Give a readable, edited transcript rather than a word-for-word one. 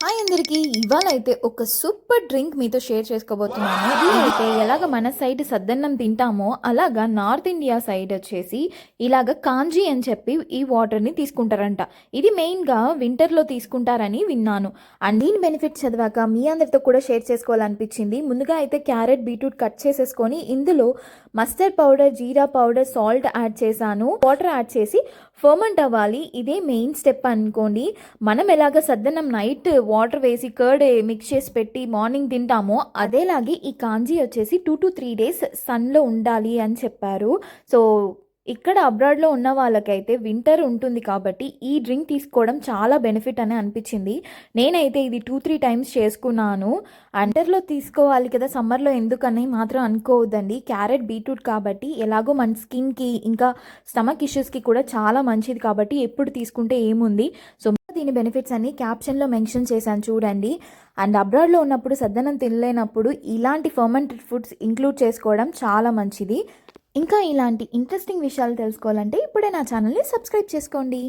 Hi అందరికీ ఇవాళ అయితే ఒక సూపర్ డ్రింక్ మీతో షేర్ చేసుకోబోతున్నాను. ఇది అయితే ఎలాగ మన సైడ్ సద్దన్నం తింటామో అలాగా నార్త్ ఇండియా సైడ్ వచ్చేసి ఇలాగ కాంజీ అని చెప్పి ఈ వాటర్ని తీసుకుంటారంట. ఇది మెయిన్గా వింటర్లో తీసుకుంటారని విన్నాను. అండ్ దీని బెనిఫిట్ చదివాక మీ అందరితో కూడా షేర్ చేసుకోవాలనిపించింది. ముందుగా అయితే క్యారెట్ బీట్రూట్ కట్ చేసేసుకొని ఇందులో మస్టర్డ్ పౌడర్, జీరా పౌడర్, సాల్ట్ యాడ్ చేశాను. వాటర్ యాడ్ చేసి ఫర్మెంట్ అవ్వాలి. ఇదే మెయిన్ స్టెప్ అనుకోండి. మనం ఎలాగ సద్దన్నం నైట్ వాటర్ వేసి కర్డ్ మిక్స్ చేసి పెట్టి మార్నింగ్ తింటామో అదేలాగే ఈ కాంజీ వచ్చేసి 2 to 3 days సన్లో ఉండాలి అని చెప్పారు. సో ఇక్కడ అబ్రాడ్లో ఉన్న వాళ్ళకైతే వింటర్ ఉంటుంది కాబట్టి ఈ డ్రింక్ తీసుకోవడం చాలా బెనిఫిట్ అని అనిపించింది. నేనైతే ఇది 2-3 టైమ్స్ చేసుకున్నాను. వింటర్లో తీసుకోవాలి కదా, సమ్మర్లో ఎందుకని మాత్రం అనుకోవద్దండి. క్యారెట్ బీట్రూట్ కాబట్టి ఎలాగో మన స్కిన్కి ఇంకా స్టమక్ ఇష్యూస్కి కూడా చాలా మంచిది కాబట్టి ఎప్పుడు తీసుకుంటే ఏముంది. సో దీని బెనిఫిట్స్ అన్ని క్యాప్షన్లో మెన్షన్ చేశాను చూడండి. అండ్ అబ్రాడ్లో ఉన్నప్పుడు సద్దనం తినలేనప్పుడు ఇలాంటి ఫర్మెంటెడ్ ఫుడ్స్ ఇంక్లూడ్ చేసుకోవడం చాలా మంచిది. ఇంకా ఇలాంటి ఇంట్రెస్టింగ్ విషయాలు తెలుసుకోవాలంటే ఇప్పుడే నా ఛానల్ని సబ్స్క్రైబ్ చేసుకోండి.